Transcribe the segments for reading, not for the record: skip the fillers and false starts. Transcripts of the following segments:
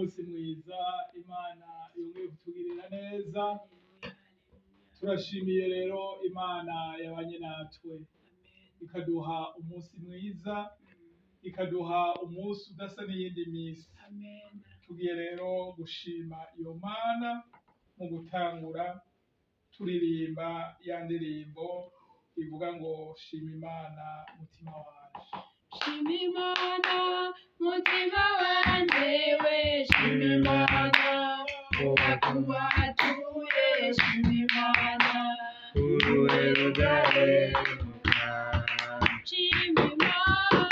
umunsi mwiza Imana yongeye kutugirira neza. Turashimiye rero Imana yabanye natwe ikaduha umunsi mwiza, ikaduha umunsi udasa n'iyindi minsi. Tugiye rero gushima iyo Mana mu gutangura turirimba ya ndirimbo ivuga ngo shima Imana mutima wanje. Shima Imana mutima wanje we, shima Imana ubatuye, shima Imana uruwe rudahemuka. shima Imana,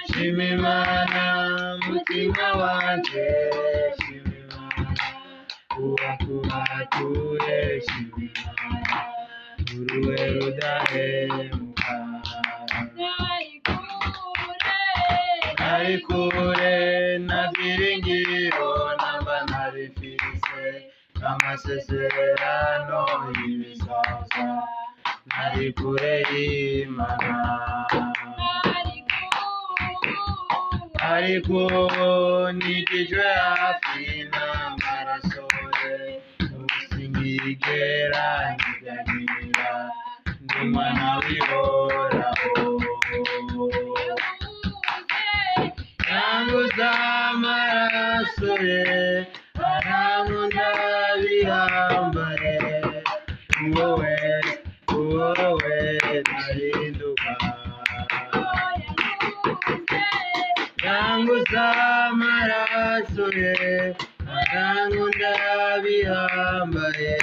Shima Imana mutima wanje, shima Imana ubatuye, shima Imana uruwe rudahemuka. Nari kure navyiringiro namba narifise amasezerano y'ibizaza. Nari kure y'Imana ariko nigijwe hafi n'amaraso ye, singigera nyiganira ndi umwana w'ihoraho. Yanguza amaraso ye arankunda bihambaye, wowe nahinduka. Yanguza amaraso ye arankunda bihambaye,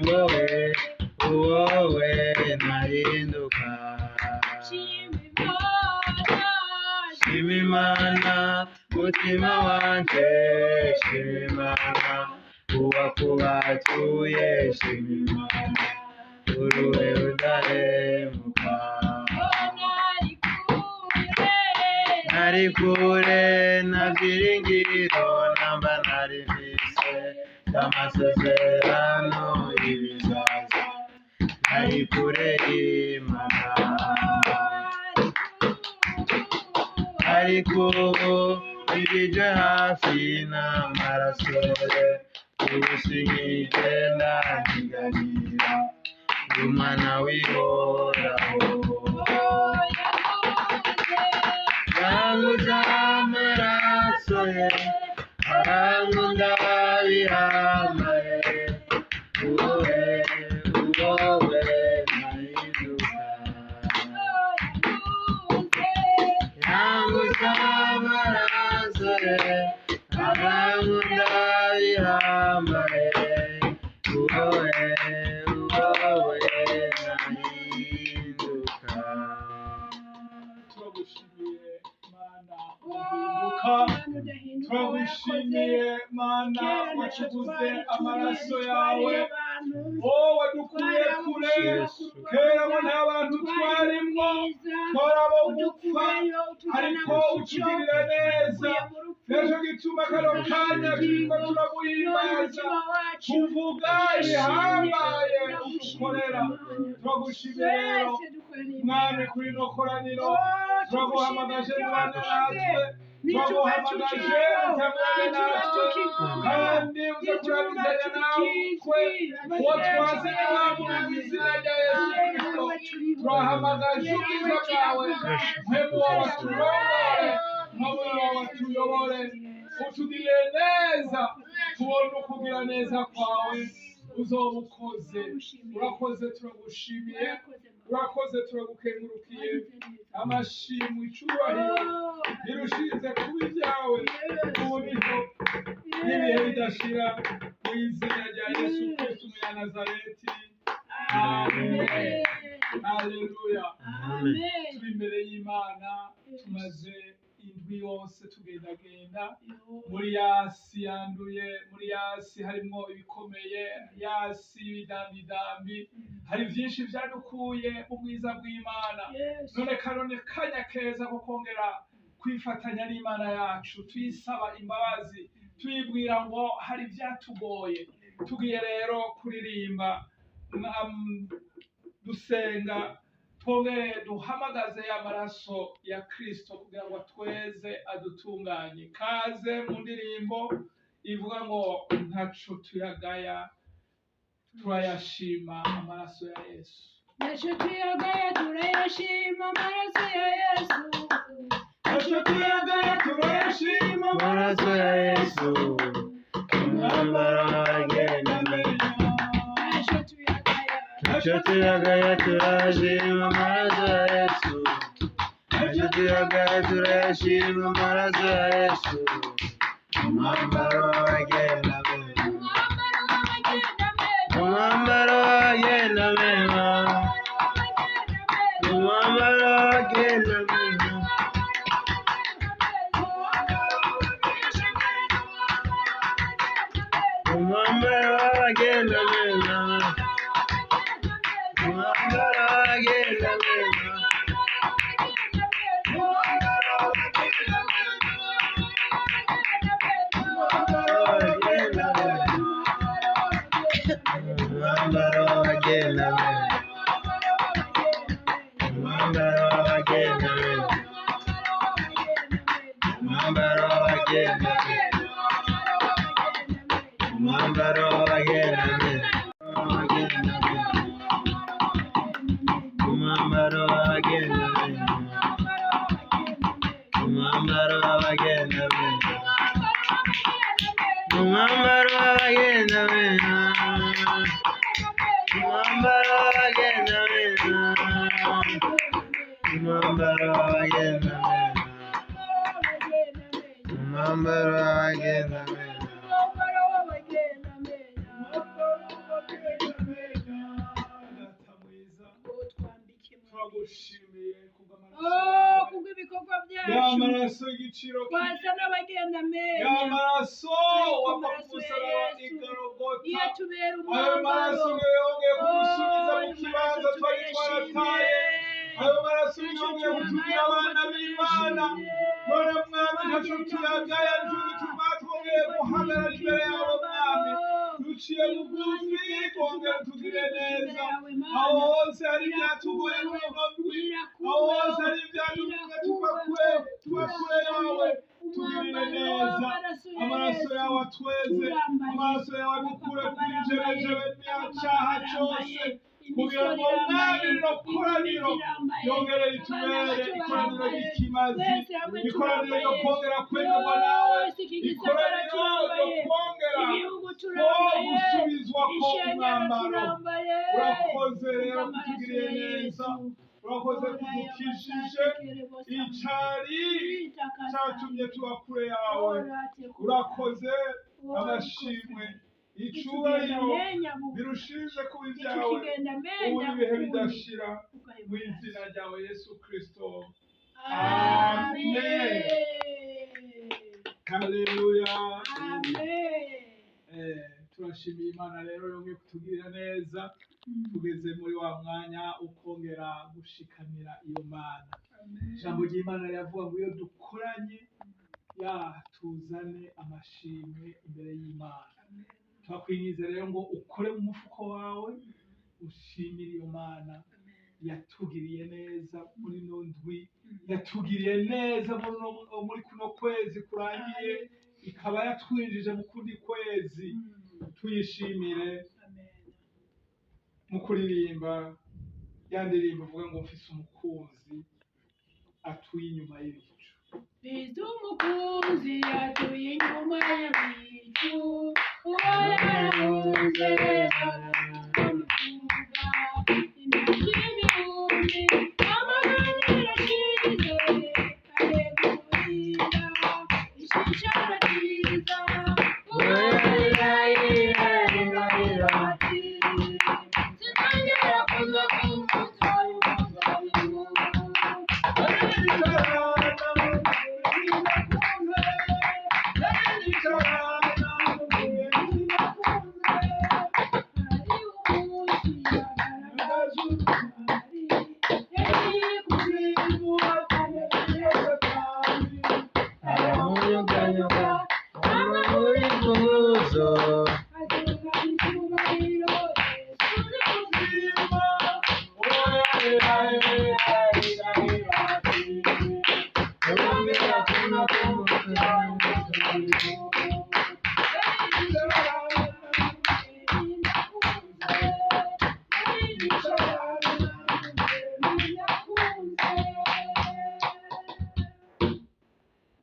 wowe nahinduka. Shima Imana mutima wanje, shima Imana uwakubatuye, shima Imana uruwe rudahemuka. Nari kure navyiringiro namba narifise amasezerano y'ibizaza. Nari kure y'Imana ariko nigije hafi n'amaraso ye, ubu singigenda nyiganira ndi umwana w'ihoraho. Yanguza amaraso ye arankunda bihambaye, wowe nahinduka. Yanguza amaraso ye arankunda bihambaye, wowe nahinduka. Turagushimiye Mana uhinduka, turagushimiye Mana wacuguze amaraso yawe, wowe dukuye kure kera ngo nta bantu twarimwo, twarabo gupfa ariko utugirira neza. Ejo gituma kano kanya turiko turaguhimbaza, tuvuga ibihambaye udukorera. Turagushimiye rero Mwami kuri ino koraniro, turaguhamagaje Mana natwe, turaguhamagaje utamwanya natwe, kandi uze kuramizanya natwe uwo twazanye wabo mu izina rya Yesu Kristo. Turahamagaje ubwiza bwawe, mpemu wawe turongore, mpemu wawe tuyobore, utugirire neza, tubone ukugira neza kwawe uzoba ukoze. Urakoze, turagushimiye, urakoze, turagukengurukiye. Amashimwe icubahiro birushize kuba ibyawe ubu niho n'ibihe bidashira, mu izina rya Yesu Kristo umunyanazareti, amen. Haleluya. Turi imbere y'Imana, tumaze indwi yose tugendagenda muri yasi yanduye, muri yasi harimwo ibikomeye, yasi y'ibidambidambi, hari byinshi byadukuye mu bwiza bw'Imana. None karone kanya keza ko kongera kwifatanya n'Imana yacu, tuyisaba imbabazi, tuyibwira ngo hari byatugoye. Tugiye rero kuririmba dusenga twongere duhamagaze amaraso ya Kristo kugira ngo atweze adutunganye. Kaze mu ndirimbo ivuga ngo ntaco tuyagaya, turayashima amaraso ya Yesu. Ntaco tuyagaya turayashima amaraso ya Yesu. Ntaco tuyagaya turayashima amaraso ya Yesu, umwambaro wagenda menya. Ntaco tuyagaya turayashima amaraso ya Yesu, ntaco tuyagaya turayashima amaraso ya Yesu, umwambaro wagenda menya. Umwambaro wagenda menya, umwambaro wagenda menya. Umwambaro wagenda menya, umwambaro wagenda menya. Umwambaro wagenda menya, umwambaro wagenda menya, umwambaro wagenda menya, umwambaro wagenda menya, umwambaro wagenda menya, umwambaro wagenda menya, umwambaro wagenda menya, umwambaro wagenda menya, umwambaro wagenda menya, umwambaro wagenda menya. Turagushimiye kubw'ibikorwa ya byacu maraso y'igiciro twasa n'abagenda ya menya maraso Ariko wava amaraso ku ya musaraba Yesu, igarogota. iyo tubera Ayo maraso umwambaro niyo yongeye kudusubiza mu ayo kibanza maraso twari twarataye. Ayo maraso niyo yongeye kutugira abana b'Imana. None mwami ntaco tuyagaya, nico gituma twongeye guhagarara imbere yawe mwami, duciye bugufi twongere tugire neza. Aho hose hari ivyatugoye muri uno ndwi, aho hose hari ivyadumye tuba kure yawe, tugirire neza. Amaraso yawe atweze, amaraso yawe adukure kuri jerejewe n'icyaha cyose, kugira ngo mwami rino koraniro yongere ritubere ikoraniro ry'ikimazi, ikoraniro ryo kongera kwemerwa nawe, ikoraniro ryo kongera gusubizwa k'umwambaro. Urakoze rero kutugiriye neza, urakoze kudukijije icari cyatumye tuba kure yawe. Urakoze, amashimwe icubahiro birushije kuba ibyawe ubu n'ibihe bidashira, mu izina ryawe Yesu Kristo, amen. Haleluya. Turashimiye Imana rero yongeye kutugirira neza, tugeze muri wa mwanya ukongera gushikamira iyo Mana. Ijambo ry'Imana riravuga ngo iyo dukoranye tuzane amashimwe imbere y'Imana. Twakwinjiza rero ngo ukore mu mufuko wawe, ushimire iyo Mana yatugiriye neza muri no ndwi, yatugiriye neza muri kuno kwezi kurangiye, ikaba yatwinjije mu kundi kwezi. Tuyishimire mu kuririmba ya ndirimbo ivuga ngo mfise umukunzi atuye inyuma y'ibicu. Mfise umukunzi atuye inyuma y'ibicu, uwo yakunze Yo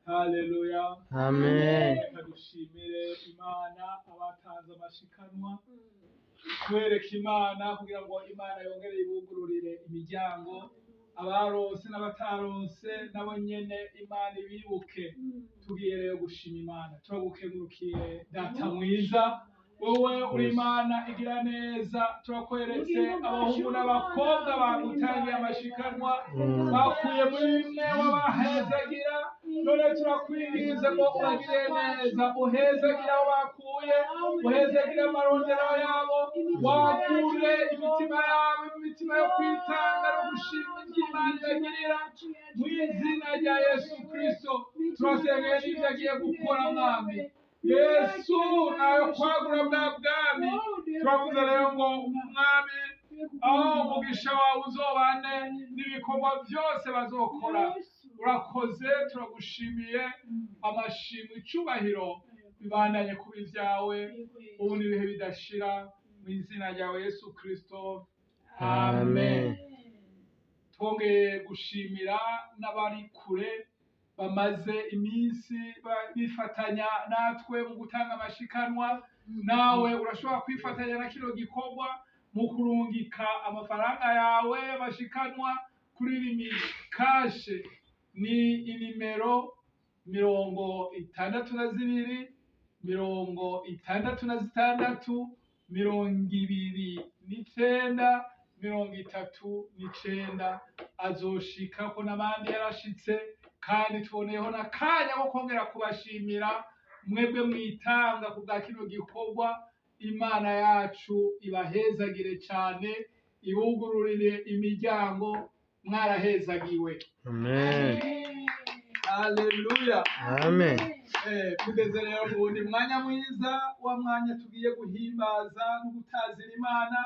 haleluya. Amen. Reka dushimire Imana abatanze amashikanwa, twereke Imana kugira ngo Imana yongere ibugururire imiryango, abarose n'abataronse nabo nyene Imana ibibuke. Tugiye rero gushima Imana, turagukengurukiye data mwiza, wowe uri Imana igira neza. Turakweretse abahungu n'abakobwa bagutangiye amashikanwa, bakuye muri bimwe wabahezagira, none turakwinginze ngo ubagire neza, uhezagira aho bakuye, uhezagira amarondero yabo, wagure imitima yabo, imitima yo kwitanga no gushima iby'Imana ibagirira, mu izina rya Yesu Kristo. Turasengeye n'ibyo agiye gukora mwami Yesu, nawe kwagura bwa bwami. Turavuze rero ngo umwami, aho umugisha wawe uzobane n'ibikorwa byose bazokora. Urakoze, turagushimiye. Amashimwe, icyubahiro bibandanye kuba ibyawe ubu n'ibihe bidashira, mu izina ryawe Yesu Kristo, amen. Twongeye gushimira n'abari kure bamaze iminsi bifatanya natwe mu gutanga amashikanwa. Nawe urashobora kwifatanya na kino gikorwa mu kurungika amafaranga yawe y'amashikanwa kuri Rimikashe. Ni inimero 62 66 29 39. Azoshika ko n'abandi yarashitse, kandi tuboneyeho n'akanya ko kongera kubashimira mwebwe mwitanga ku bwa kino gikorwa. Imana yacu ibahezagire cyane, ibugururire imiryango, mwarahezagiwe. Amen. Haleluya. Amen. Tugeze rero mu wundi mwanya mwiza, wa mwanya tugiye guhimbaza no gutazira Imana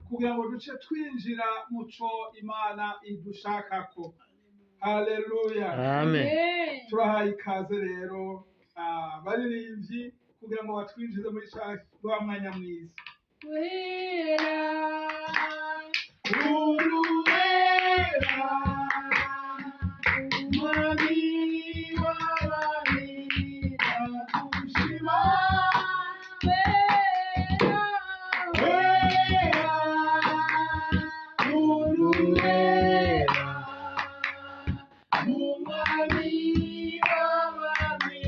kugira ngo duce twinjira muco Imana idushakako. Haleluya. Amen. Turahaye ikaze rero abaririmbyi kugira ngo batwinjize muri wa mwanya mwiza. Uruwera, mwami w'abami, ndagushima. Wera, uruwera, umwami w'abami,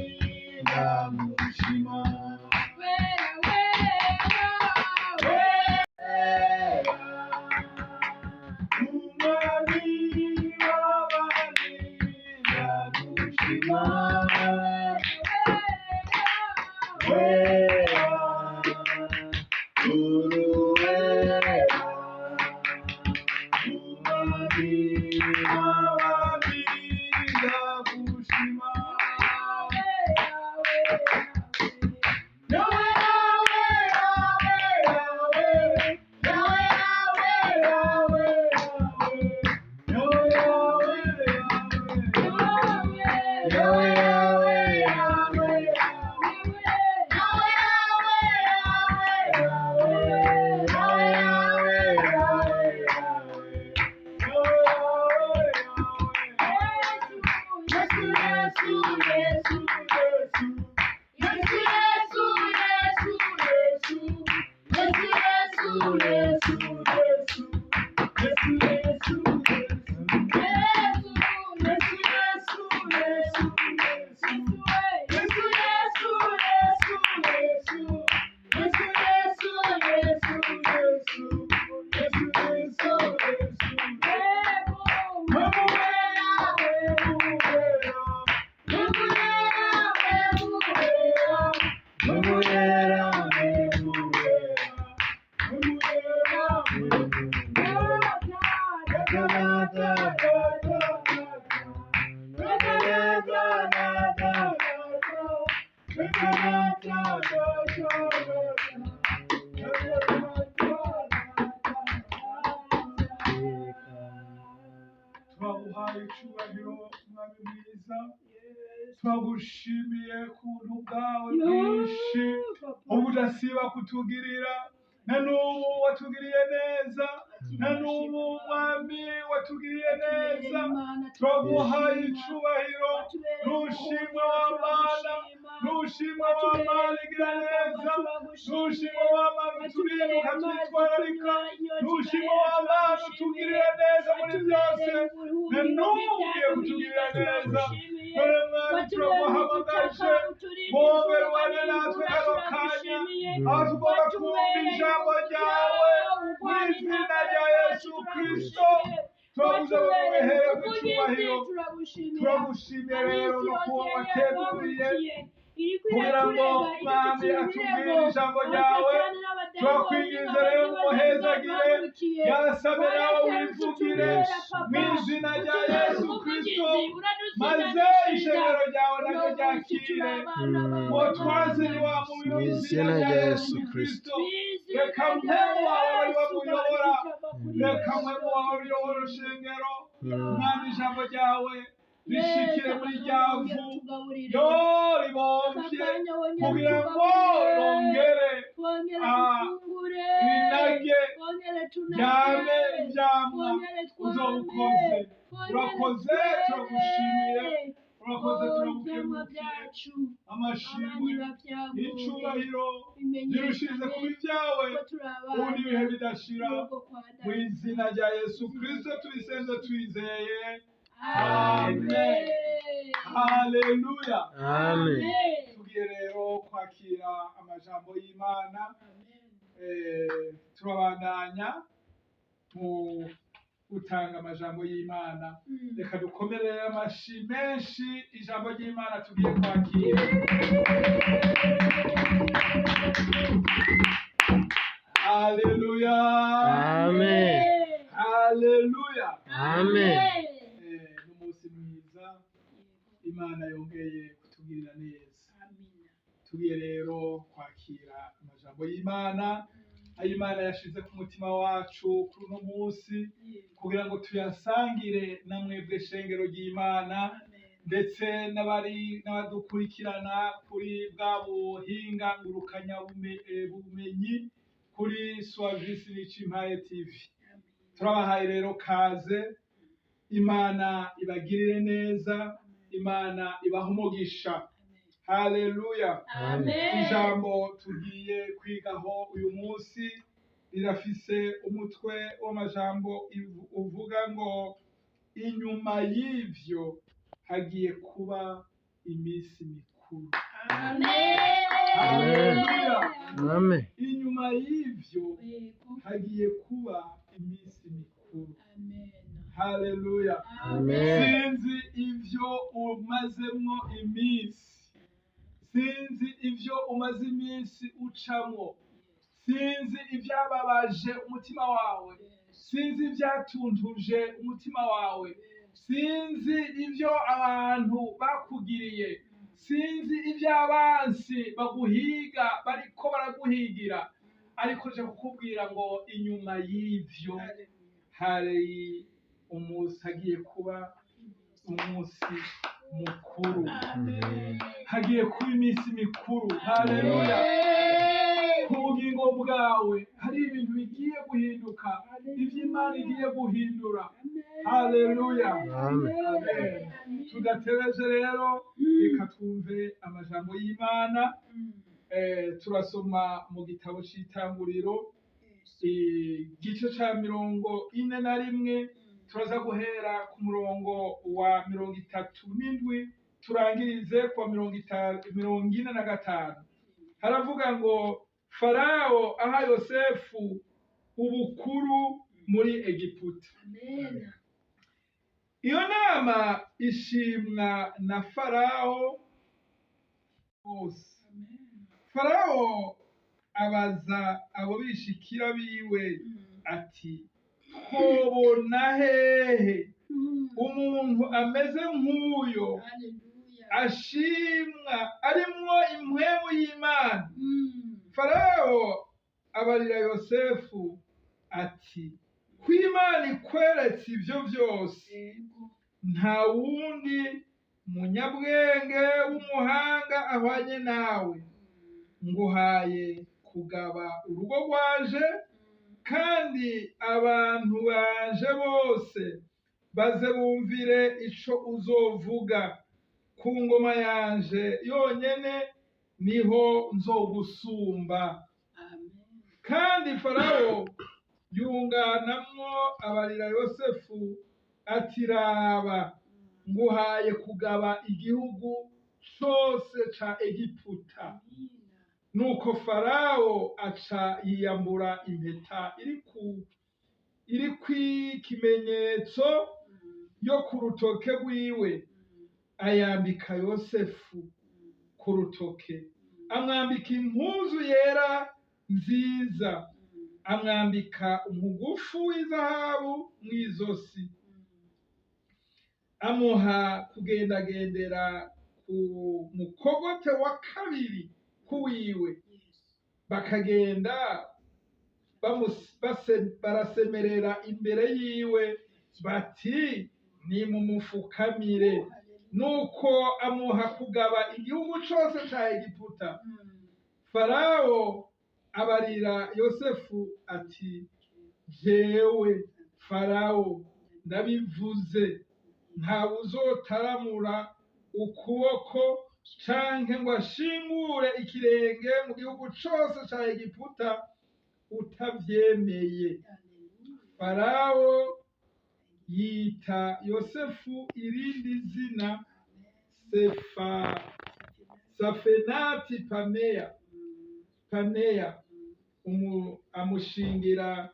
ndagushima. Twaguhaye icyubahiro mwami mwiza, twagushimiye kuntu bwawe bwinshi ubudasiba kutugirira, na n'ubu watugiriye neza. na n'ubu mwami watugiriye neza turaguhaye icubahiro n'ushimwe w'Imana n'ushimwe w'Imana igira neza n'ushimwe w'Imana uturinda ukatwitwararika n'ushimwe w'Imana utugirira neza muri byose na n'ubu ugiye kutugirira neza dore mwami turaguhamagaje wongere ubane natwe kano kanya aho tugomba kumva ijambo ryawe mu izina rya Yesu Kristo turabuze ngo tubihererwe icyubahiro turagushimiye rero no kuba wateguriye kugira ngo mwami atubwire ijambo ryawe turakwinginze rero umuhezagire yasabe nawe wivugire mu izina rya Yesu Kristo maze ishengero ryawe naryo ryakire uwo twaziri wa mubiri mu izina rya Yesu Kristo reka mpemu wawe wari wamuyobora reka mpemu wawe uyobora urushengero mwami ijambo ryawe rishikire muri ryavu yo ribomvye kugira ngo rongere rinage ryame ivyamwa uzobukoze urakoze turagushimiye urakoze turagukemukiye amashimwe n'icubahiro birushirize kuba ibyawe ubu n'ibihe bidashira mu izina rya Yesu Kristo tubisenze twizeye amen haleluya Amen. tugiye rero kwakira amajambo y'Imana turabandanya mu gutanga amajambo y'Imana reka dukomerere amashi menshi ijambo ry'Imana tugiye kwakira haleluya Amen. haleluya Amen. n'umunsi mwiza Imana yongeye kutugirira neza tugiye rero kwakira amajambo y'Imana ayo Imana yashize ku mutima wacu kuri uno munsi kugira ngo tuyasangire na mwebwe shengero ry'Imana ndetse n'abadukurikirana kuri bwa buhinga ngurukanya bumenyi kuri Swavisi n'Icimpaye TV turabahaye rero kaze Imana ibagirire neza Imana ibaha umugisha haleluya ijambo tugiye kwigaho uyu munsi rirafise umutwe w'amajambo uvuga ngo inyuma y'ivyo hagiye kuba iminsi mikuru haleluya Amen. inyuma y'ivyo hagiye kuba iminsi mikuru haleluya Amen. sinzi ivyo umazemwo iminsi sinzi ivyo umaze iminsi ucamwo sinzi ivyababaje umutima wawe sinzi ivyatuntuje umutima wawe sinzi ivyo abantu bakugiriye sinzi ivy'abansi baguhiga bariko baraguhigira ariko je kukubwira ngo inyuma y'ivyo hari umunsi hagiye kuba umunsi mukuru hagiye kuba iminsi mikuru haleluya ku bugingo bwawe hari ibintu bigiye guhinduka ivy'Imana igiye guhindura haleluya Amen. tudatebeje rero reka twumve amajambo y'Imana turasoma mu gitabo c'Itanguriro igice ca 41 turaza guhera ku murongo wa 37 turangirize ku wa 45 haravuga ngo Farao aha Yosefu ubukuru muri Egiputa iyo nama ishimwa na Farao bose Farao abaza abo bishikira biwe ati hobona hehe umuntu ameze nk'uyo ashimwa arimwo impwemu y'Imana Farao abarira Yosefu ati kw'Imana ikweretse ivyo vyose nta wundi munyabwenge w'umuhanga ahwanye nawe nguhaye kugaba urugo rwaje kandi abantu banje bose baze bumvire ico uzovuga ku ngoma yanje yonyene niho nzogusumba. Kandi Farawo yunganamwo abarira Yosefu ati raba nguhaye kugaba igihugu cose ca Egiputa. Nuko Farawo aca yiyambura impeta iri kw'ikimenyetso yo ku rutoke rwiwe, ayambika Yosefu ku rutoke, amwambika impuzu yera nziza, amwambika umugufu w'izahabu mw'izosi, amuha kugendagendera ku mukogote wa kabiri kuwiwe, bakagenda barasemerera imbere yiwe bati nimumufukamire. Nuko amuha kugaba igihugu cose ca Egiputa. Farawo abarira Yosefu ati jewe Farawo ndabivuze, ntawe uzotaramura ukuboko canke ngo ashingure ikirenge mu gihugu cose ca Egiputa utavyemeye. Farawo yita Yosefu irindi zina Safenati Paneya, amushingira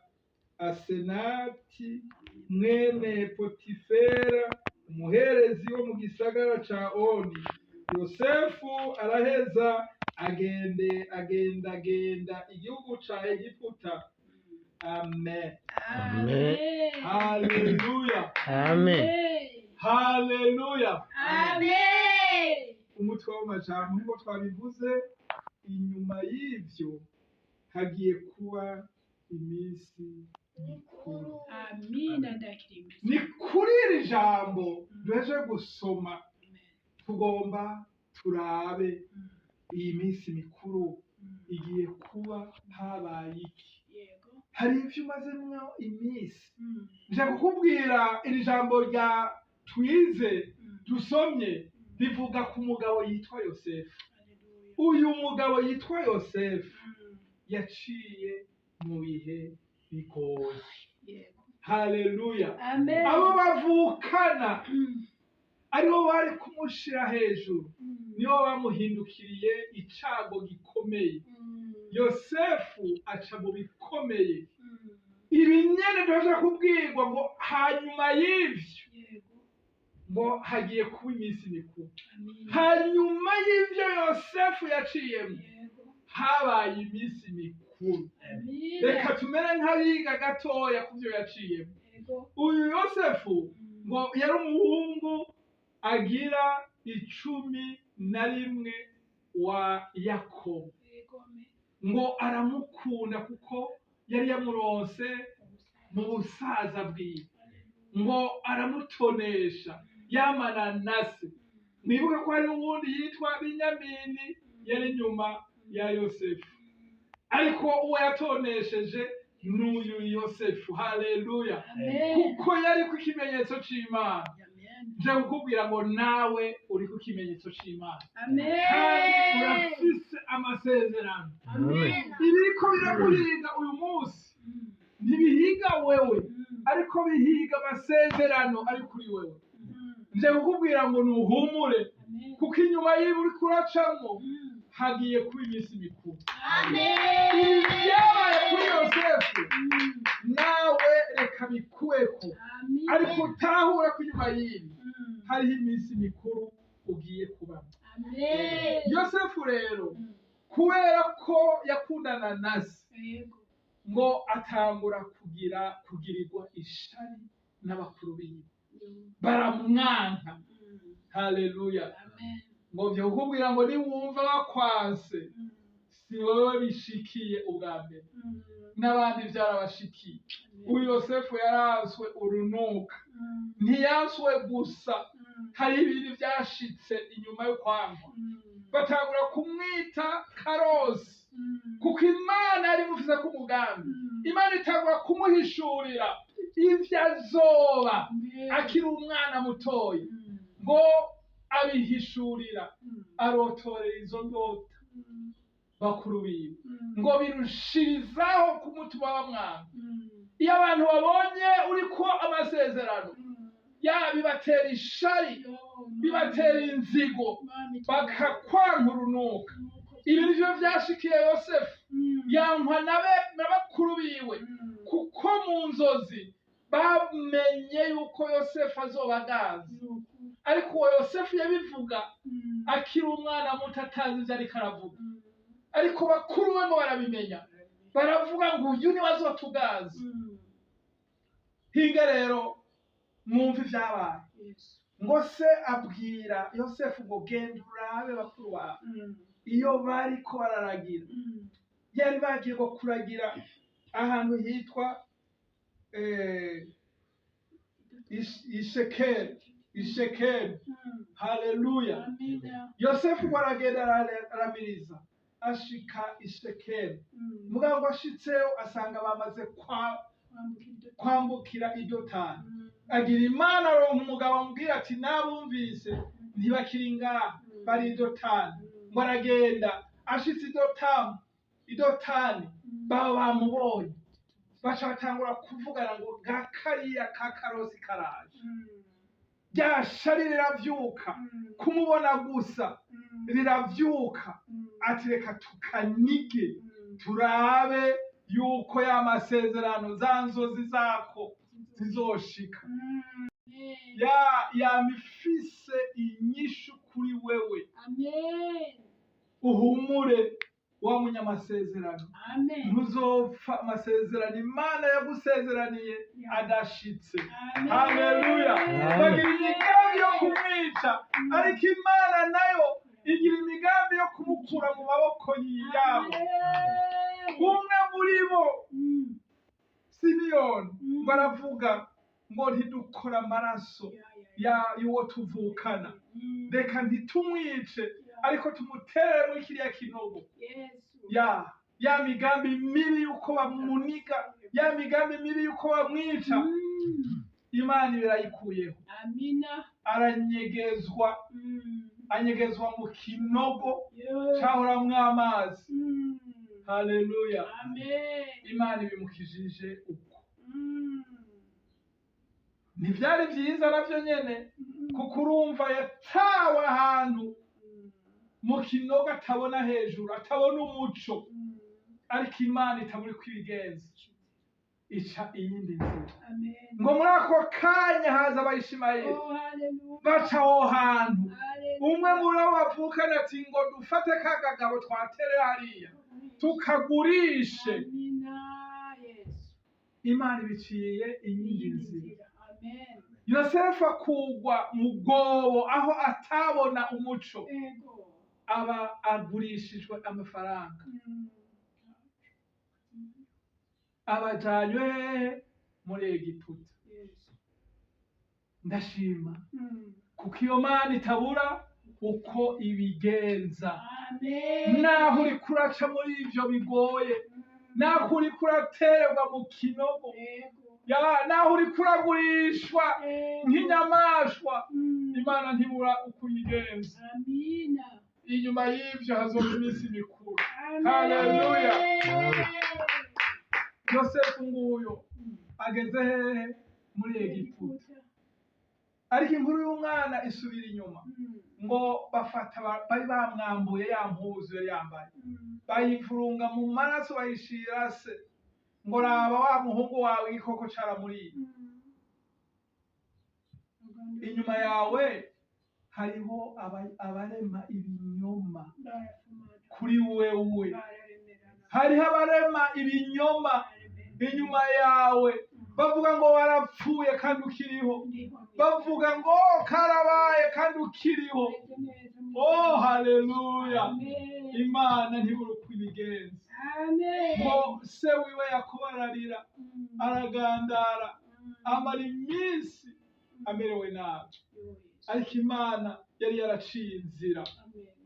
Asenati mwene Potifera, umuherezi wo mu gisagara ca Oni. Yosefu araheza agendagenda igihugu ca Egiputa. Amen. Amen. Haleluya. Amen. Haleluya. Amen. Umutwe w'amajambo nk'uko twabivuze, inyuma y'ivyo hagiye kuba iminsi mikuru. Amina ndakirimbira. Ni kuri iri jambo duheje gusoma tugomba turabe iyi minsi mikuru igiye kuba habaye iki. Yego. Hari ivyo umazemwo iminsi. Nje kukubwira iri jambo rya twize dusomye rivuga ku mugabo yitwa Yosefu. Uyu mugabo yitwa Yosefu yaciye mu bihe bigoye. Yego. Haleluya. Amen. Abo bavukana aribo bari kumushira hejuru, nibo bamuhindukiriye icago gikomeye. Yosefu aca mu bikomeye. Ibi nyene duheje kubwirwa ngo hanyuma y'ivyo ngo hagiye kuba iminsi mikuru. Hanyuma y'ivyo Yosefu yaciyemo habaye iminsi mikuru. Reka tumere nk'abiga gatoya kuvyo yaciyemo. Uyu Yosefu ngo yari umuhungu agira 11 wa Yakobo. Ngo aramukunda kuko yari yamuronse mu busaza bwiwe. Ngo aramutonesha yamana nase. Mwibuke ko hari uwundi yitwa Binyamini yari nyuma ya Yosefu, ariko uwo yatonesheje n'uyu Yosefu. Haleluya. Kuko yari ku kimenyetso c'Imana. Nje kukubwira ngo nawe uri ku kimenyetso c'Imana. Kandi urafise amasezerano. Ibiriko birakuhiga uyu munsi ntibihiga wewe, ariko bihiga amasezerano ari kuri wewe. Nje kukubwira ngo nuhumure, kuko inyuma y'ibi uriko uracamwo hagiye kuba iminsi mikuru. Ibyabaye kuri Yosefu nawe reka bikuweko, ariko utahura ko inyuma y'ibi hariho iminsi mikuru ugiye kubamo. Yosefu rero kubera ko yakundana na se, ngo atangura kugirirwa ishari n'abakuru biwe, baramwanka. Haleluya. Ngo vyo kukubwira ngo niwumva bakwanse si wowe bishikiye ubwa mbere, n'abandi vyarabashikiye. Uyu Yosefu yarazwe urunuka, ntiyazwe gusa, hari ibintu vyashitse inyuma yo kwangwa. Batangura kumwita Karosi, kuko imana yari imufise ku mugambi. Imana itangura kumuhishurira ivyo azoba akiri umwana mutoya, ngo abihishurira arotorera izo ndota bakuru biwe, ngo birushirizaho kumutuma bamwanga. Iyo abantu babonye uriko amasezerano bibatera ishari, bibatera inzigo, bakakwanka urunuka. Ibi nivyo vyashikiye Yosefu, yankwa na bakuru biwe, kuko mu nzozi bamenye yuko Yosefu azoba agazi. Ariko uwo Yosefu yabivuga akiri umwana muto atazi ivyo ariko aravuga. Ariko bakuru be ngo barabimenya, baravuga ngo uyu niwe azotugaza. Hinga rero mwumva ivyabaye, ngo se abwira Yosefu ngo genda urabe bakuru bawe iyo bariko bararagira. Yari bagiye ngo kuragira ahantu hitwa Ishekeli. Haleluya. Yosefu ngo aragenda aramiriza, ashika Ishekeli. Mugabo ngo ashitseyo asanga bamaze kwambukira i Dotani. Agira Imana aronka umugabo amubwira ati nabumvise ntibakiri ngaha, bari i Dotani. Ngo aragenda ashitse i Dotani baba bamubonye, baca batangura kuvugana ngo gakariya ka karosi karaje. Rya shari riravyuka, kumubona gusa riravyuka, ati reka tukanige turabe yuko ya masezerano za nzozi zako zizoshika. Yamifise inyishu kuri wewe. Uhumure wa munyamasezerano, ntuzopfa amasezerano Imana yagusezeraniye adashitse. Haleluya. Bagira imigambi yo kumwica, ariko Imana nayo igira imigambi yo kumukura mu maboko yabo. Umwe muri bo Simiyoni baravuga ngo ntidukora amaraso y'uwo tuvukana, reka ntitumwice ariko tumutere muri kiriya kinogo. Ya migambi mibi yuko bamuniga, ya migambi mibi yuko bamwica, Imana birayikuyeho. Anyegezwa mu kinogo cahoramwo amazi. Haleluya. Imana ibimukijije uko. Ntivyari vyiza navyo nyene, kuko urumva yatawe ahantu mu kinogo atabona hejuru, atabona umuco. Ariko Imana itaburi kwigenza, ica iyindi nzira. Ngo muri ako kanya haza Abayishimayeli baca aho hantu. Umwe muri abo bavukana ati ngo dufate ka kagabo twaterera hariya tukagurishe. Imana ibiciye iyindi nzira. Yosefu akugwa mu gobo aho atabona umuco, aba agurishijwe amafaranga. Abajanywe muri Egiputa. Ndashima kuko iyo Mana itabura uko ibigenza. Naho uri kuraca muri ivyo bigoye, naho uri kuraterwa mu kinogo, naho uri kuragurishwa nk'inyamaswa, Imana ntibura uko uyigenza. Inyuma y'ivyo hazoba iminsi mikuru. Haleluya. Yosefu nguyo ageze hehe? Muri Egiputa. Ariko inkuru y'umwana isubira inyuma, ngo bafata bari bamwambuye ya mpuzu yari yambaye, bayivurunga mu maraso bayishira se, ngo raba wa muhungu wawe igikoko caramuriye. Inyuma yawe hariho abarema ibinyoma kuri wewe. Hariho abarema ibinyoma inyuma yawe, bavuga ngo warapfuye kandi ukiriho, bavuga ngo karabaye kandi ukiriho. Oh haleluya. Imana ntibura uko ibigenza. Ngo se wiwe Yakobo ararira, aragandara, amara iminsi amerewe nabi, ariko Imana yari yaraciye inzira.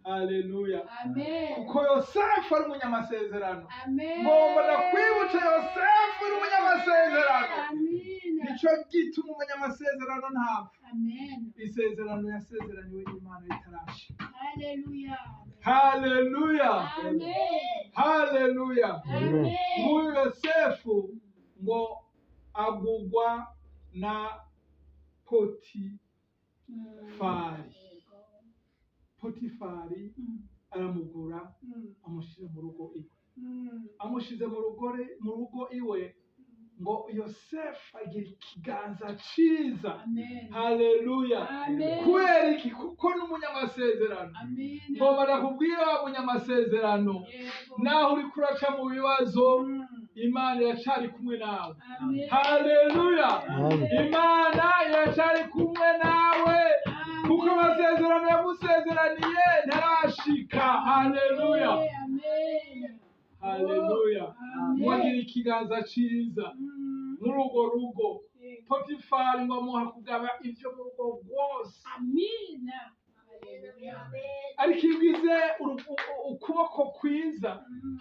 haleluya Amen. kuko yosefu ari umunyamasezerano Amen. ngomba ndakwibutsa yosefu ari umunyamasezerano Amina. nicyo gituma umunyamasezerano ntapfa Amen. isezerano yasezeraniwe n'imana ritarashika Hallelujah. haleluya Amen. haleluya Amen. nk'uyu yosefu ngo agugwa na potifari aramugura amushyira mu rugo iwe amushize mu rugo iwe ngo yosefu agira ikiganza cyiza Amen. haleluya Amen. kubera iki kuko n'umunyamasezerano Amen. ngomba ndakubwira wa munyamasezerano naho uri kuraca mu bibazo imana iracari kumwe nawe Amen. haleluya Amen. imana iracari kumwe nawe kuko amasezerano yagusezeraniye ntarashika haleluya Amen. haleluya Amen. wagira ikiganza cyiza muri urwo rugo potifari ngo amuha kugaba ibyo mu rugo rwose Amina. Hallelujah. ariko iyo ugize ukuboko kwiza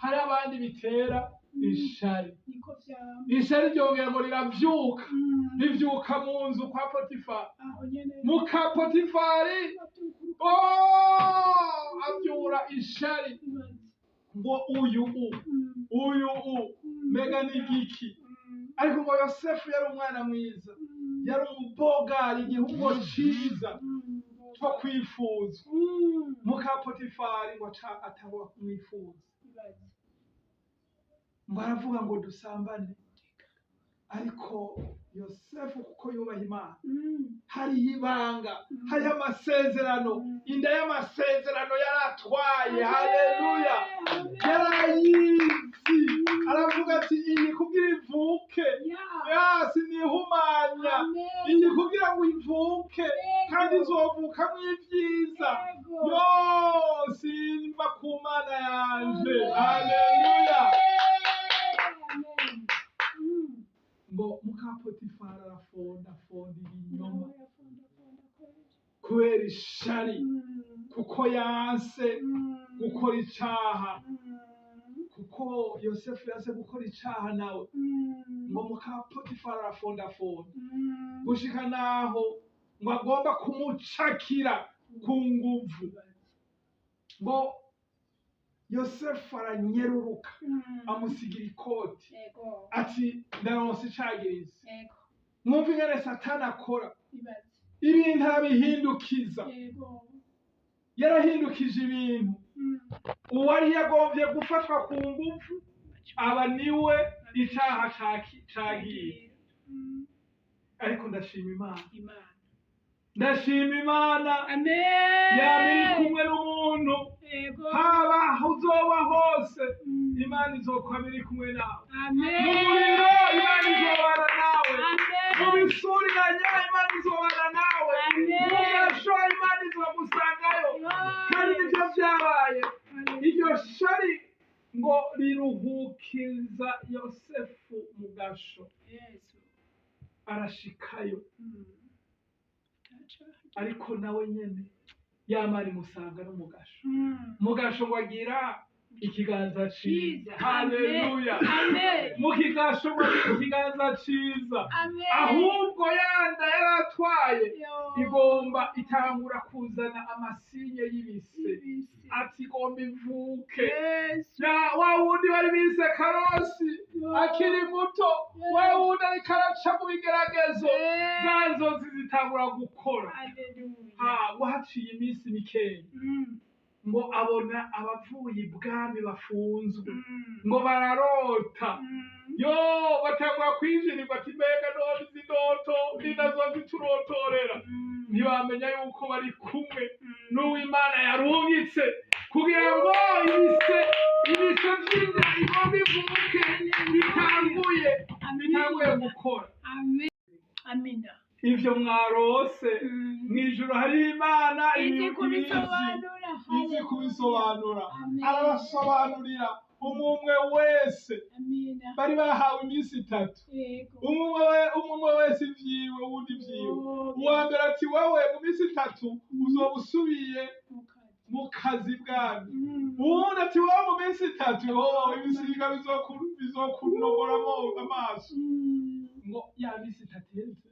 hari abandi bitera ishari Niko vyama. ishari ryongera ngo riravyuka rivyuka mu nzu kwa potifari Aho nyene. muka potifari avyura ishari ngo uyu mbega ni igiki ariko ngo yosefu yari umwana mwiza yari umubogari igihugu ciza cyo kwifuza muka potifari ngo atangura kumwifuza ngo aravuga ngo dusambane ariko yosefu kuko yubaha imana hariho ibanga hariho amasezerano inda y'amasezerano yaratwaye haleluya yarayizi aravuga ati iyi kugira ivuke yasi nihumanya iyi kugira ngo ivuke kandi izovukamo ibyiza yose imva ku mana yanje haleluya ngo muka potifari arafonda ibinyoma kubera ishari kuko yanse gukora icaha kuko yosefu yanse gukora icaha nawe ngo muka potifari arafonda gushika naho ngo agomba kumucakira ku nguvu ngo yosefu aranyeruruka amusigira ikoti ati ndaronse icagiriza mwumva ingene satani akora ibintu arabihindukiza yarahindukije ibintu uwari yagombye gufatwa ku nguvu aba niwe icaha cagiye ariko ndashima imana ndashima imana yaba iri kumwe n'umuntu haba aho uzoba hose imana izokwama iri kumwe nawe mu muriro imana izobana nawe mu bisuriranya imana izobana nawe mu gasho imana izogusangayo kandi nivyo vyabaye iryo shari ngo riruhukiza yosefu mu gasho arashikayo ariko nawe nyene yamara imusanga no mu gasho ngo agira ikiganza ciza haleluya mu kigasho ngo agira ikiganza ciza ahubwo yanda yaratwaye igomba itangura kuzana amasinye y'ibise ati igomba ivuke wa wundi bari bise karosi akiri muto wa wundi ariko araca mu bigeragezo za nzozi zitangura gukora wahaciye iminsi mikeya ngo abona abavuye ibwami bafunzwe ngo bararota yo batangura kwinjirirwa ati mbega none izi ndoto ni nazo ziturotorera ntibamenya yuko bari kumwe n'uwimana yarungitse kugira ngo ibise vy'inda igomba ivuke bitanguye gukora ivyo mwarose mw'ijuru hari imana izi kubisobanura arabasobanurira umwe wese bari bahawe iminsi 3 umwe wese ivyiwe uwundi ivyiwe uwa mbere ati wewe mu minsi 3 uzoba usubiye mu kazi bwanyu. Ubundi ati wowe mu minsi 3 ibisiga bizokunogoramo amaso. Ngo ya minsi 3 yeze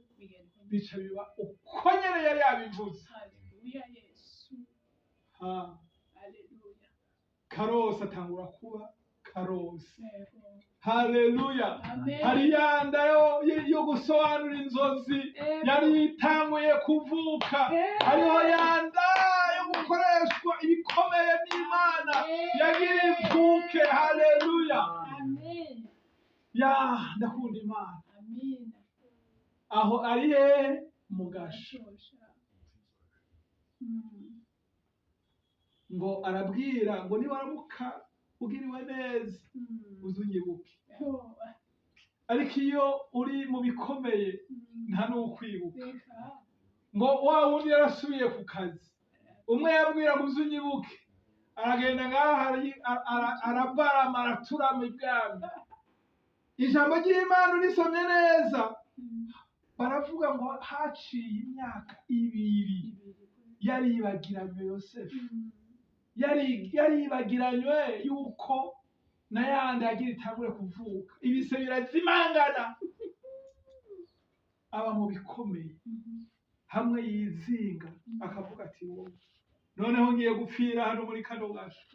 bica biba uko nyene yari yabivuze. Haleluya Yesu. Ha, Haleluya. Karosi atangura kuba Karosi. Yego. Haleluya. Amen. Hari yanda yo gusobanura inzozi yari itanguye kuvuka. Hariho yanda yo gukoreshwa ibikomeye n'Imana yagira ivuke. Haleluya. Amen. Ya ndakunda Imana. Amen. Aho ari he mugasho. Ngo arabwira ngo niwaramuka ugiriwe neza uzunyibuke. Ariko iyo uri mu bikomeye nta n'ukwibuka. Ngo wa wundi yarasubiye ku kazi. Umwe yabwira ngo uzunyibuke. Aragenda ngaha arabarama araturama ibwami. Ijambo ry'Imana urisomye neza. Baravuga ngo haciye imyaka 2 yaribagiranywe Yosefu. Yaribagiranywe yuko na yandi yagira itangure kuvuka. Ibise birazimangana. Aba mu bikomeye. Hamwe yizinga akavuga ati wowe noneho ngiye gupfira hano muri kano gasho.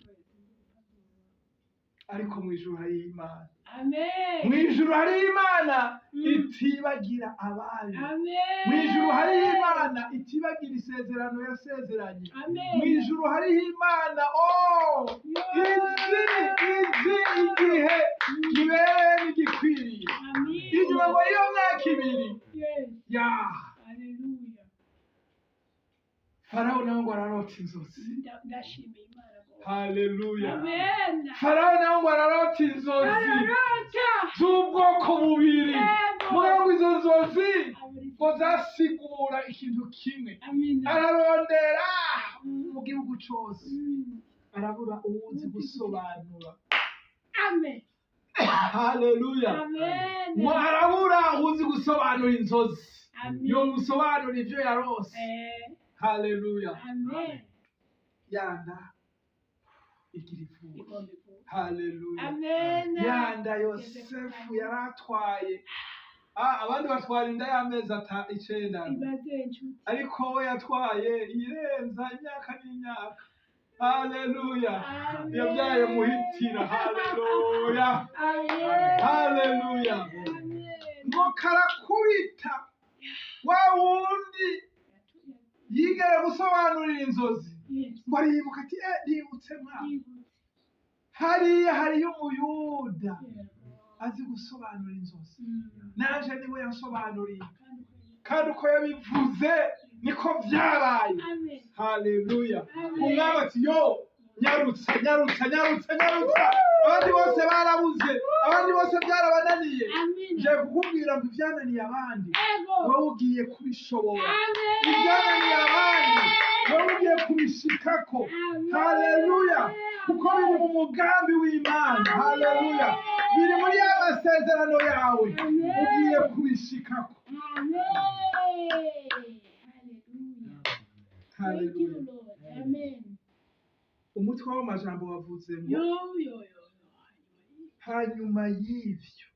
Ariko mu ijuru hari Imana. Amen. Mu ijuru hari Imana itibagira abandi. Amen. Mu ijuru hari Imana itibagira isezerano yasezeranye. Amen. Mu ijuru hari Imana izi igihe kibereye n'igikwiriye. Amen. Inyuma ngo iyo myaka 2 Yes. ya Haleluya. Farawo nawe ngo ararota inzozi. Ndashimiye Imana. Haleluya. Amen. Farawo nawe ngo ararota inzozi Ararota. z'ubwoko bubiri. Yego. Mugabo izo nzozi ngo zasigura ikintu kimwe. Amen. Ararondera mu gihugu cyose arabura uwuzi gusobanura. Amen. Haleluya. Amen. Ngo arabura uwuzi gusobanura inzozi. Amen. Yo gusobanura ivyo yarose. Haleluya. Amen. Yanda igira ivuka. Ikombe ku. Haleluya. Amen. Yanda Yosefu yaratwaye. Abandi batwara inda y'amezi 9. Ibadenju. Ariko we yatwaye irenza imyaka n'imyaka. Haleluya. Amen. Yabyaye muhitira. Haleluya. Amen. Haleluya. Amen. Ngo karakubita wa wundi yigere gusobanurira inzozi. Yes. Ngo aribuka ati ndibutse mwana. Hariyo umuyuda azi gusobanura inzozi. Naje niwe yansobanuriye. Kandi uko yabivuze niko byabaye. Amen. Haleluya. Amen. Umwami ati yo nyarutsa. Abandi bose barabuze. Abandi bose byarabananiye. Amen. Je kukubwira ngo ibyananiye abandi Ego. wowe ugiye kubishobora. Amen. Ibyananiye abandi wowe ugiye kubishikako. Haleluya. Kuko biri mu mugambi w'Imana. Haleluya. Biri muri amasezerano yawe ugiye kubishikako. Amen. Hallelujah. Thank you, Haleluya. Lord. Amen. Umutwe w'amajambo wavuze ngo Yo. hanyuma y'ivyo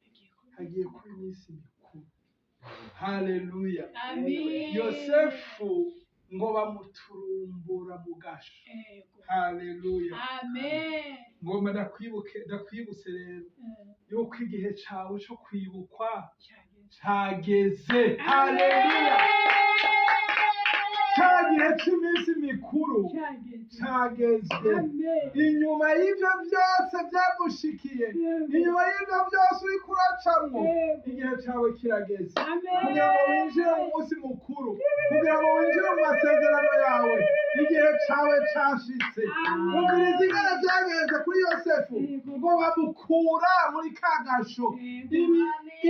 hagiye kuba iminsi mikuru. Haleluya. Amen. Yosefu ngo bamuturumbura mu gasho. Ego. Haleluya. Amen. Ngomba ndakwibutse rero yuko igihe cawe cyo kwibukwa cageze. Haleluya. Cyagihe cy'iminsi mikuru cyageze. Inyuma y'ivyo byose byagushikiye, inyuma y'ivyo byose uri kuracamwo, igihe cyawe kirageze kugira ngo winjire mu munsi mukuru, kugira ngo winjire mu masezerano yawe. Igihe cyawe cyashitse. Umviriza ingene byagenze kuri Yosefu ngo bamukura muri ka gasho.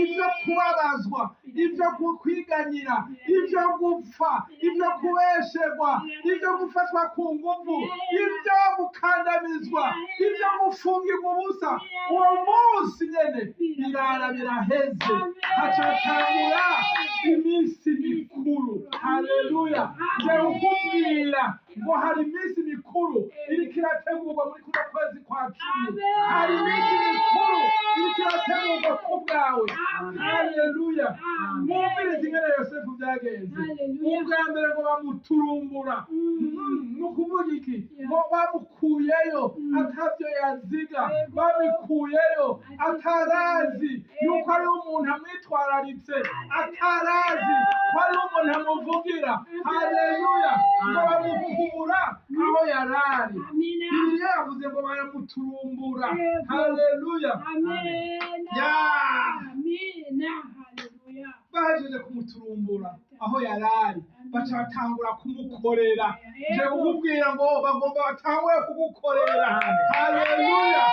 Ivyo kubabazwa, ivyo kwiganyira, ivyo gupfa, ivyo kubesherwa, ivyo gufatwa ku nguvu, ivyo gukandamizwa, ivyo gufungirwa ubusa, uwo munsi nyene birara biraheze, hacatangura iminsi mikuru. Haleluya. Je ukubwira ngo hari iminsi mikuru iriko irategurwa muri kuno kwezi kwa cumi. Amen. Hari iminsi mikuru iriko irategurwa ku bwawe. Haleluya. Mwumvirize ingene Yosefu byagenze. Haleluya. Ubwa mbere ngo bamuturumbura. Ni ukuvuga iki? Ngo bamukuyeyo atavyo yaziga, babikuyeyo atarazi yuko ariho umuntu amwitwararitse, atarazi ko ariho umuntu amuvugira. Haleluya. Ngo bamukura aho yarari. Amina. Bibiliya yavuze ngo baramuturumbura. Haleluya. Amen. Ya. Amina. Haleluya. Bahejeje kumuturumbura aho yarari, baca batangura kumukorera. Je kukubwira ngo bagomba batangure kugukorera. Haleluya.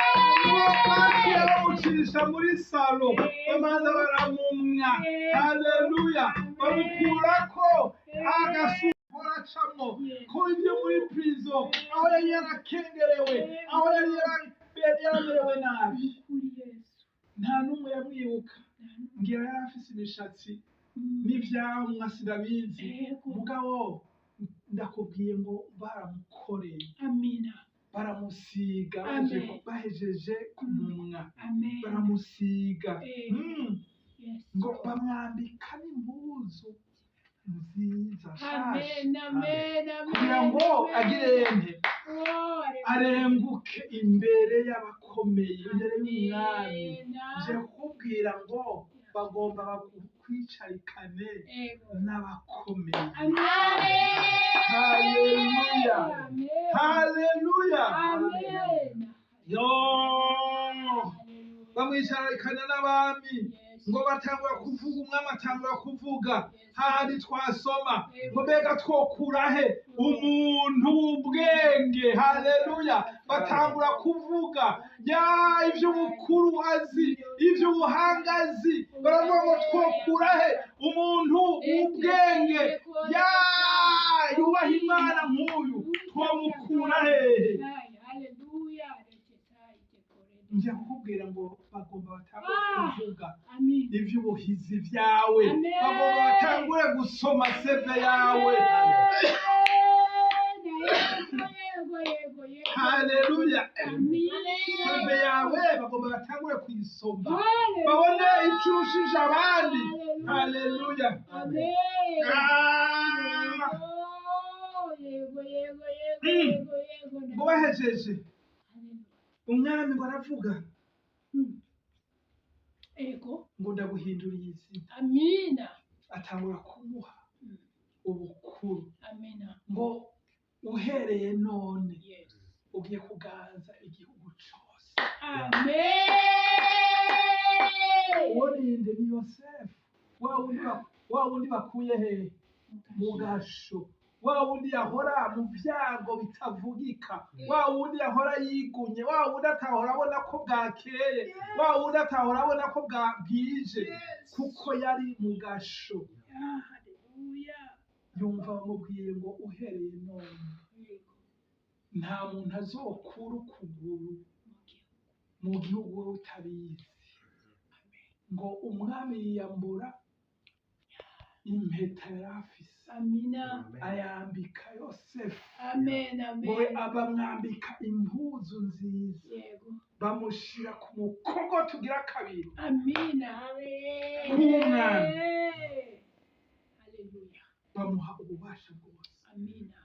Baciye bamucisha muri salo, bamaze baramumwa. Haleluya. Bamukurako agasukora acamwo ko ibyo muri prison, aho yari yarakengerewe, aho yari yaramerewe nabi. Nta n'umwe yamwibuka. Ngira yari afise imishatsi n'ivyamwa sinabizi. Mugabo ndakubwiye ngo baramukoreye. Amina. Baramusiga. Amen. Bahejeje kumumwa. Amen. Baramusiga. Yes. Ngo bamwambika n'impuzu nziza Amen. Amen. Amen. kugira ngo agire ente Oh, arenguke imbere y'abakomeye, imbere y'umwami. Amen. Je kukubwira ngo bagomba kwicarikane n'abakomeye. Amen. Haleluya. Amen. Haleluya. Amen. Yo, bamwicarikana n'abami ngo batangura kuvuga, umwami atangura kuvuga. Hahandi twasoma ngo mbega twokurahe umuntu w'ubwenge. Haleluya. Batangura kuvuga ya ivy'ubukuru azi, ivy'ubuhangazi. Baravuga ngo twokurahe umuntu w'ubwenge ya yubaha Imana nk'uyu, twomukura hehe? Nje kukubwira ngo bagomba batangure kuvuga ivy'ubuhizi vyawe. Bagomba batangure gusoma seve yawe. Haleluya. Seve yawe bagomba batangure kuyisoma, babone icushije abandi. Haleluya. Ngo bahejeje umwami ngo aravuga ngo ndaguhinduriye izina. Amina. Atangura kumuha ubukuru. Amina. Ngo uhereye none Yes. ugiye kuganza igihugu cose. Amen. Uwo ninde? Ni Yosefu. Wa wundi bakuye hehe? Mu gasho. Wa wundi yahora mu vyago bitavugika. Wa wundi yahora yigunye. Wa wundi atahora abona ko bwakeye. Wa wundi atahora abona ko bwije, kuko yari mu gasho. Hallelujah. Yumva bamubwiye ngo uhereye none nta muntu azokura ukuguru mu gihugu wowe utabizi. Ngo umwami yiyambura impeta yari afise, Amina. ayambika Yosefu. Amen. Ngo Amen. bamwambika impuzu nziza, Yego. bamushira ku mukogo tugira kabiri. Amina. Kumwami. Hallelujah. Bamuha ububasha bwose. Amina.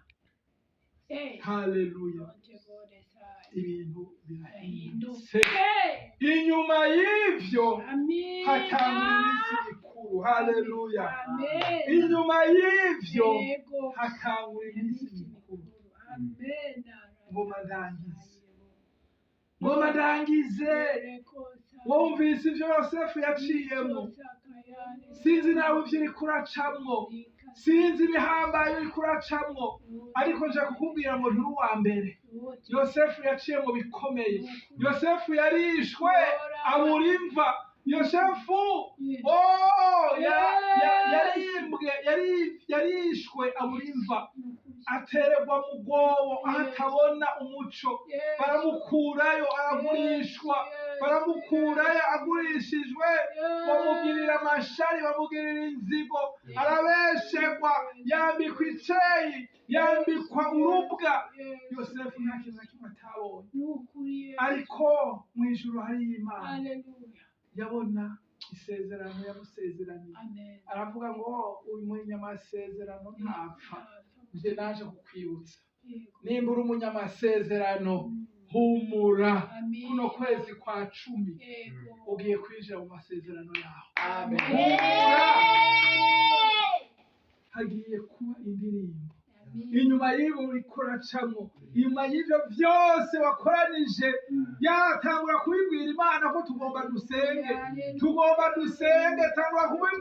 Haleluya. Ibintu Birahindutse. birahindutse. Inyuma y'ivyo Amina. hatangura iminsi mikuru. Haleluya. Amen. Inyuma y'ivyo Yego. hatangura iminsi mikuru. Amen. Ngoma ndangize. Wumvise ivyo Yosefu yaciyemo. Sinzi nawe ivyo uriko uracamwo, sinzi ibihambaye uriko uracamwo, ariko nje kukubwira ngo nturi uwa mbere. Yosefu yaciye mu bikomeye. Yosefu yarishwe abura imva. Yosefu yarishwe abura imva, atererwa mu rwobo aho atabona umuco. Baramukurayo aragurishwa, baramukurayo agurishijwe, bamugirira amashari, bamugirira inzigo, arabeshegwa, yambikwa iceyi, yambikwa urubwa. Yosefu nta kintu na kimwe atabonye, ariko mu ijuru hariyo Imana yabona isezerano yamusezeraniye, aravuga ngo uyu munyamasezerano ntapfa, nje naje kukwibutsa, nimba uri umunyamasezerano, humura, kuno kwezi kwa 10 ugiye kwinjira mu masezerano yawe. Humura, hagiye kuba indirimbo inyuma y'ibi uriko uracamwo, inyuma y'ivyo vyose wakoranije, yatangura kubibwira Imana ko tugomba dusenge, tangura kubibwira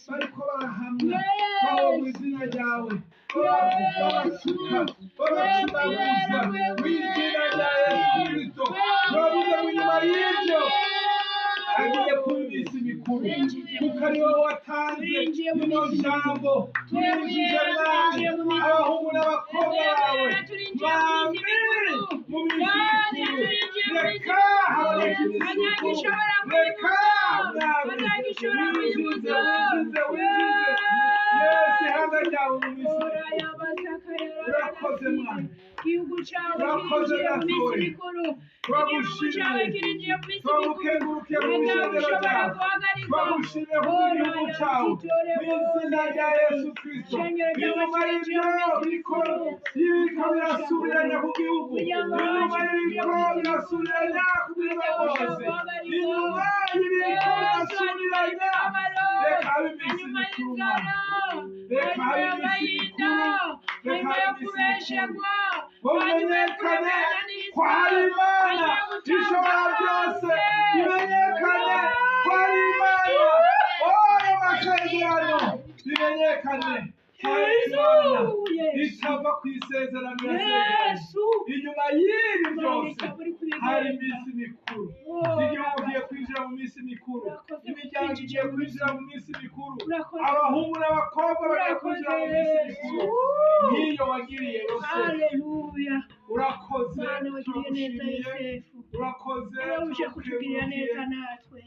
bariko barahamya aho mu izina ryawe, babasuka, babacubabuza mu izina rya Yesu Kristo. Turavuze ngo inyuma y'ivyo hagiye kuba iminsi mikuru, kuko ari wowe watanze rino jambo. Turinjije Mwami abahungu n'abakobwa bawe, Mwami, mu minsi mikuru. Reka haboneke iminsi mikuru, reka Mwami winjize Yesu ihanga ryawe mu minsi mikuru. Urakoze Mwami, urakoze Datoya, turagushimiye, turagukengurukiye mu ishengero ryawe, turagushimiye kubw'igihugu cyawe mu izina rya Yesu Kristo. Inyuma y'ibyo biriko birasubiranya ku gihugu, inyuma y'ibyo birasubiranya ku buzima bwose, inyuma y'ibiriko birasubiranya, reka habe iminsi mikuru Mwami, reka habe iminsi mikuru, reka habe iminsi mikuru, bamenyekane ko hari Imana ishobora byose, bimenyekane ko hari Imana, ayo masezerano bimenyekane ko hari Imana itava ku isezerano yasezeranye. Inyuma y'ibi byose hari iminsi mikuru, igihugu giye kwinjira mu minsi mikuru, imiryango igiye kwinjira mu minsi mikuru, abahungu n'abakobwa bagiye kwinjira mu minsi mikuru nk'iyo wagiriye Yosefu. Urakoze, turagushimiye, urakoze, turagukengurukiye,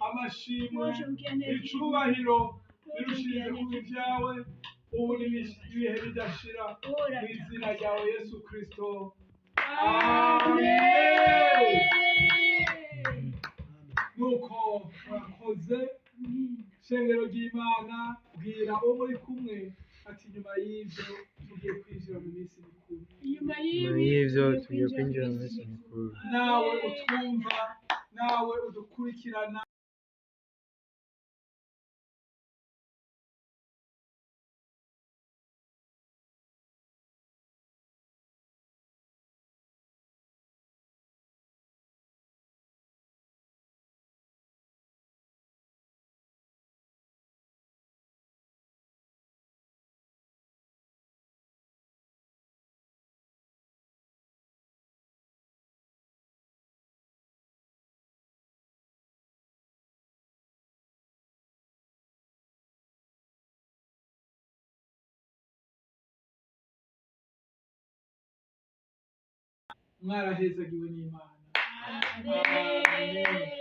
amashimwe, icubahiro birushirize kuba ibyawe, ubu n'ibihe bidashira, mu izina ryawe Yesu Kristo. Amen. Nuko urakoze, shengero ry'Imana, bwira uwo muri kumwe ati nyuma y'ivyo tugiye kwinjira mu minsi mikuru. Nyuma y'ivyo tugiye kwinjira mu minsi mikuru. Nawe utwumva, nawe udukurikirana, mwarahezagiwe n'Imana. Amen.